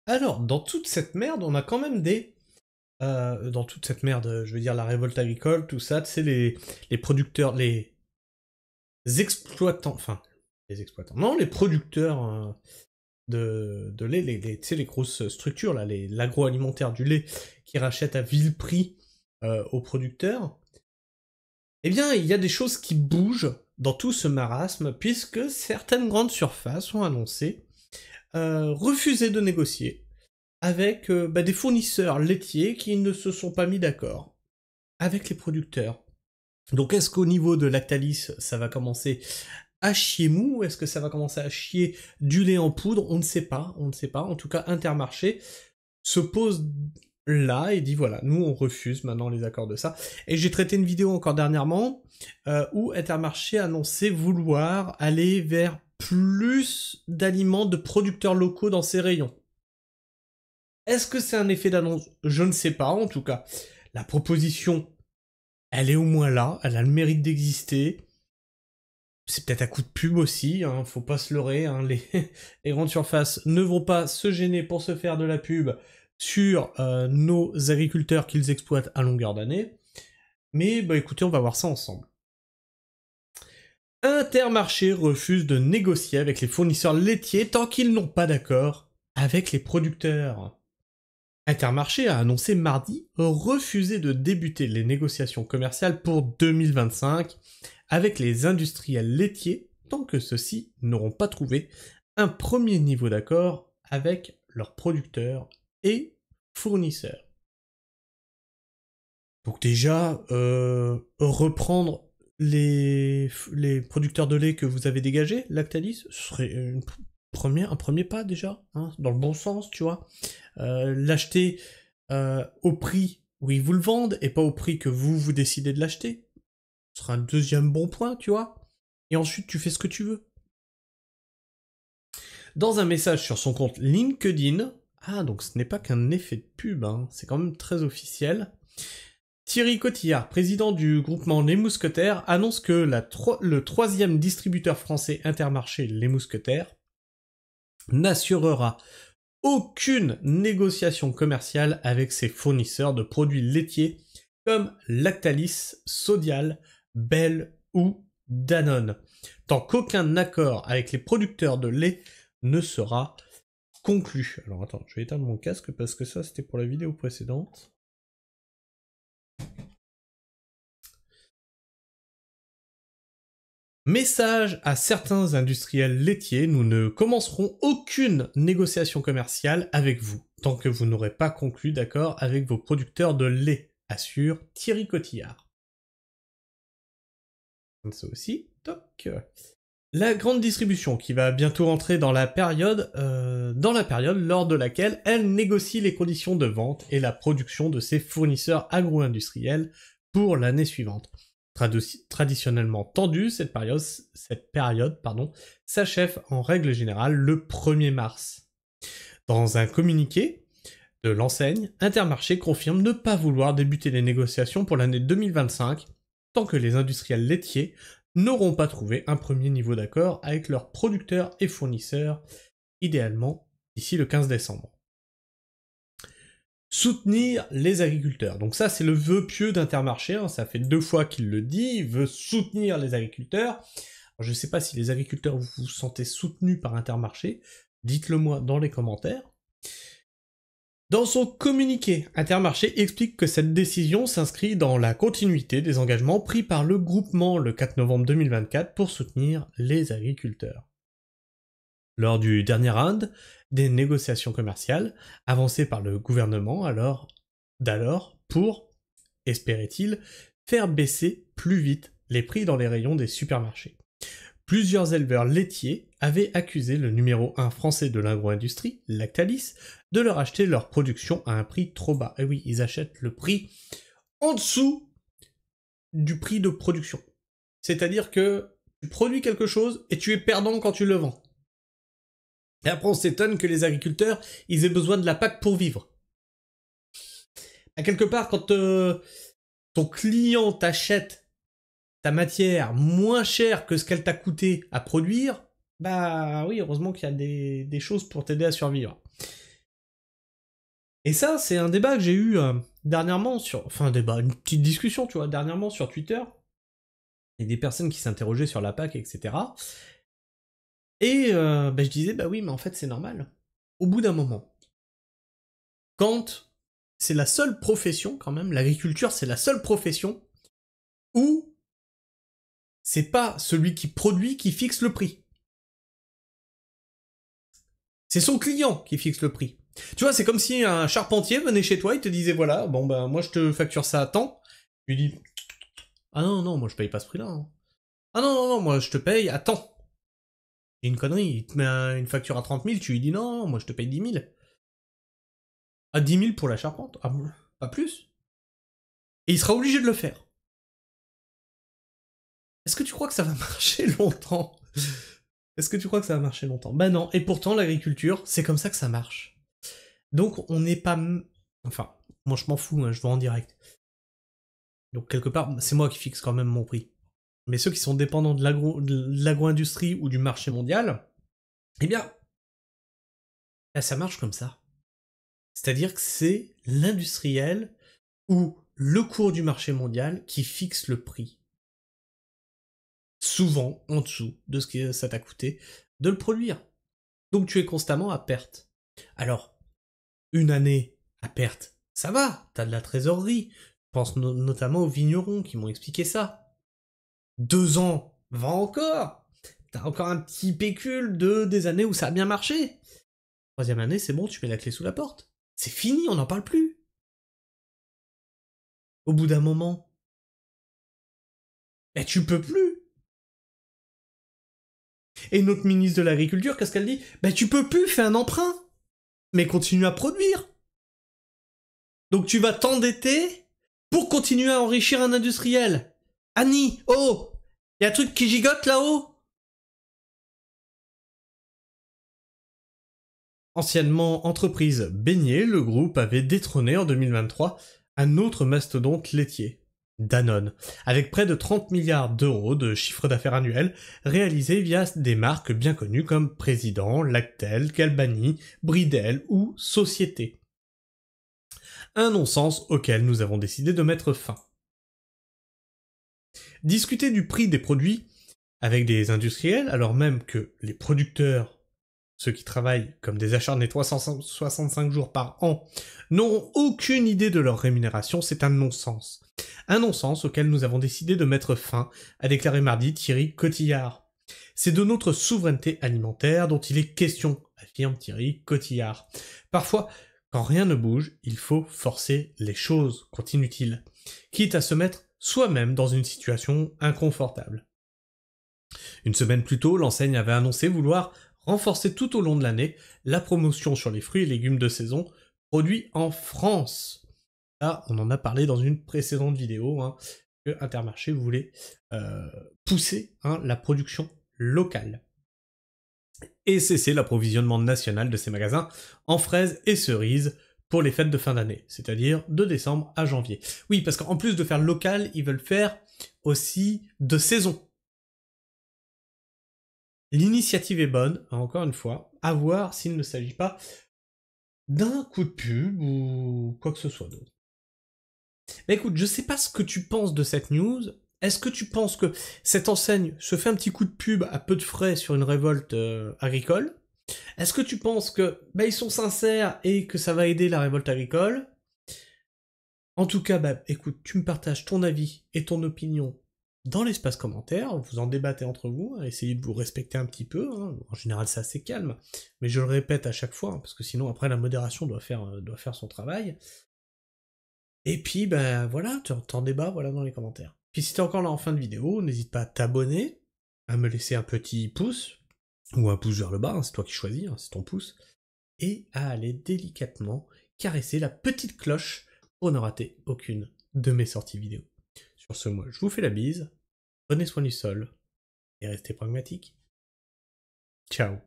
Alors, dans toute cette merde, on a quand même des... dans toute cette merde, je veux dire la révolte agricole, tout ça, tu sais, les producteurs, les exploitants, enfin, les exploitants, non, les producteurs de lait, tu sais, les grosses structures, là, l'agroalimentaire du lait, qui rachètent à vil prix aux producteurs, eh bien, il y a des choses qui bougent dans tout ce marasme, puisque certaines grandes surfaces ont annoncé refuser de négocier avec des fournisseurs laitiers qui ne se sont pas mis d'accord avec les producteurs. Donc est-ce qu'au niveau de Lactalis, ça va commencer à chier mou? Est-ce que ça va commencer à chier du lait en poudre? On ne sait pas, on ne sait pas. En tout cas, Intermarché se pose là et dit voilà, nous on refuse maintenant les accords de ça. Et j'ai traité une vidéo encore dernièrement où Intermarché annonçait vouloir aller vers plus d'aliments de producteurs locaux dans ses rayons. Est-ce que c'est un effet d'annonce? Je ne sais pas, en tout cas. La proposition, elle est au moins là, elle a le mérite d'exister. C'est peut-être à coup de pub aussi, hein, faut pas se leurrer, hein, les grandes surfaces ne vont pas se gêner pour se faire de la pub sur nos agriculteurs qu'ils exploitent à longueur d'année. Mais bah écoutez, on va voir ça ensemble. Intermarché refuse de négocier avec les fournisseurs laitiers tant qu'ils n'ont pas d'accord avec les producteurs. Intermarché a annoncé mardi refuser de débuter les négociations commerciales pour 2025 avec les industriels laitiers tant que ceux-ci n'auront pas trouvé un premier niveau d'accord avec leurs producteurs et fournisseurs. Donc déjà, reprendre les producteurs de lait que vous avez dégagés, Lactalis, ce serait un premier pas déjà, hein, dans le bon sens, tu vois. L'acheter au prix où ils vous le vendent et pas au prix que vous décidez de l'acheter. Ce sera un deuxième bon point, tu vois. Et ensuite, tu fais ce que tu veux. Dans un message sur son compte LinkedIn, ah, donc ce n'est pas qu'un effet de pub, hein, c'est quand même très officiel. Thierry Cotillard, président du groupement Les Mousquetaires, annonce que le troisième distributeur français Intermarché Les Mousquetaires n'assurera aucune négociation commerciale avec ses fournisseurs de produits laitiers comme Lactalis, Sodial, Bell ou Danone, tant qu'aucun accord avec les producteurs de lait ne sera conclu. Alors attends, je vais éteindre mon casque parce que ça c'était pour la vidéo précédente. Message à certains industriels laitiers, nous ne commencerons aucune négociation commerciale avec vous, tant que vous n'aurez pas conclu d'accord avec vos producteurs de lait, assure Thierry Cotillard. Ça aussi, toc. La grande distribution qui va bientôt entrer dans la période lors de laquelle elle négocie les conditions de vente et la production de ses fournisseurs agro-industriels pour l'année suivante. Traditionnellement tendue, cette période s'achève en règle générale le 1er mars. Dans un communiqué de l'enseigne, Intermarché confirme ne pas vouloir débuter les négociations pour l'année 2025 tant que les industriels laitiers n'auront pas trouvé un premier niveau d'accord avec leurs producteurs et fournisseurs, idéalement d'ici le 15 décembre. Soutenir les agriculteurs. Donc ça, c'est le vœu pieux d'Intermarché, hein. Ça fait 2 fois qu'il le dit, il veut soutenir les agriculteurs. Alors, je ne sais pas si les agriculteurs vous vous sentez soutenus par Intermarché, dites-le moi dans les commentaires. Dans son communiqué, Intermarché explique que cette décision s'inscrit dans la continuité des engagements pris par le groupement le 4 novembre 2024 pour soutenir les agriculteurs. Lors du dernier round des négociations commerciales avancées par le gouvernement d'alors pour, espérait-il, faire baisser plus vite les prix dans les rayons des supermarchés. Plusieurs éleveurs laitiers avaient accusé le numéro 1 français de l'agro-industrie, Lactalis, de leur acheter leur production à un prix trop bas. Et oui, ils achètent le prix en dessous du prix de production. C'est-à-dire que tu produis quelque chose et tu es perdant quand tu le vends. Et après, on s'étonne que les agriculteurs, ils aient besoin de la PAC pour vivre. À quelque part, quand ton client t'achète ta matière moins chère que ce qu'elle t'a coûté à produire, bah oui, heureusement qu'il y a des choses pour t'aider à survivre. Et ça, c'est un débat que j'ai eu dernièrement sur... Enfin, un débat, une petite discussion, tu vois, dernièrement sur Twitter. Et des personnes qui s'interrogeaient sur la PAC, etc. Et je disais, bah oui, mais en fait, c'est normal. Au bout d'un moment, quand c'est la seule profession, quand même, l'agriculture, c'est la seule profession où c'est pas celui qui produit qui fixe le prix. C'est son client qui fixe le prix. Tu vois, c'est comme si un charpentier venait chez toi, il te disait, voilà, bon ben, moi je te facture ça à temps. Tu lui dis, ah non, non, moi je paye pas ce prix-là. Hein. Ah non, non, non, moi je te paye à temps. C'est une connerie, il te met une facture à 30 000, tu lui dis, non, non, moi je te paye 10 000. À 10 000 pour la charpente, ah bon, pas plus. Et il sera obligé de le faire. Est-ce que tu crois que ça va marcher longtemps? Est-ce que tu crois que ça va marcher longtemps? Bah non, et pourtant l'agriculture, c'est comme ça que ça marche. Donc on n'est pas... Enfin, moi je m'en fous, hein, je vends en direct. Donc quelque part, c'est moi qui fixe quand même mon prix. Mais ceux qui sont dépendants de l'agro-industrie ou du marché mondial, eh bien, ça marche comme ça. C'est-à-dire que c'est l'industriel ou le cours du marché mondial qui fixe le prix. Souvent en dessous de ce que ça t'a coûté de le produire. Donc tu es constamment à perte. Alors, une année à perte, ça va, t'as de la trésorerie. Je pense notamment aux vignerons qui m'ont expliqué ça. 2 ans, va encore. T'as encore un petit pécule de des années où ça a bien marché. 3e année, c'est bon, tu mets la clé sous la porte. C'est fini, on n'en parle plus. Au bout d'un moment, tu peux plus. Et notre ministre de l'Agriculture, qu'est-ce qu'elle dit? Tu peux plus, fais un emprunt. Mais continue à produire. Donc tu vas t'endetter pour continuer à enrichir un industriel. Annie, oh, y a un truc qui gigote là-haut? Anciennement entreprise baignée, le groupe avait détrôné en 2023 un autre mastodonte laitier, Danone, avec près de 30 milliards d'euros de chiffre d'affaires annuel réalisé via des marques bien connues comme Président, Lactel, Galbani, Bridel ou Société. Un non-sens auquel nous avons décidé de mettre fin. Discuter du prix des produits avec des industriels, alors même que les producteurs, ceux qui travaillent comme des acharnés 365 jours par an, n'auront aucune idée de leur rémunération, c'est un non-sens. Un non-sens auquel nous avons décidé de mettre fin, a déclaré mardi Thierry Cotillard. C'est de notre souveraineté alimentaire dont il est question, affirme Thierry Cotillard. Parfois, quand rien ne bouge, il faut forcer les choses, continue-t-il, quitte à se mettre soi-même dans une situation inconfortable. Une semaine plus tôt, l'enseigne avait annoncé vouloir renforcer tout au long de l'année la promotion sur les fruits et légumes de saison produits en France. Là, on en a parlé dans une précédente vidéo, que Intermarché voulait pousser la production locale. Et cesser l'approvisionnement national de ces magasins en fraises et cerises pour les fêtes de fin d'année, c'est-à-dire de décembre à janvier. Oui, parce qu'en plus de faire local, ils veulent faire aussi de saison. L'initiative est bonne, encore une fois, à voir s'il ne s'agit pas d'un coup de pub ou quoi que ce soit d'autre. Mais écoute, je sais pas ce que tu penses de cette news. Est-ce que tu penses que cette enseigne se fait un petit coup de pub à peu de frais sur une révolte agricole? Est-ce que tu penses que ils sont sincères et que ça va aider la révolte agricole? En tout cas, écoute, tu me partages ton avis et ton opinion dans l'espace commentaire, vous en débattez entre vous, essayez de vous respecter un petit peu, en général c'est assez calme, mais je le répète à chaque fois, parce que sinon après la modération doit faire son travail. Et puis voilà, t'en débats voilà, dans les commentaires. Puis si t'es encore là en fin de vidéo, n'hésite pas à t'abonner, à me laisser un petit pouce, ou un pouce vers le bas, c'est toi qui choisis, c'est ton pouce, et à aller délicatement caresser la petite cloche pour ne rater aucune de mes sorties vidéo. Sur ce, moi, je vous fais la bise, prenez soin du sol, et restez pragmatique. Ciao.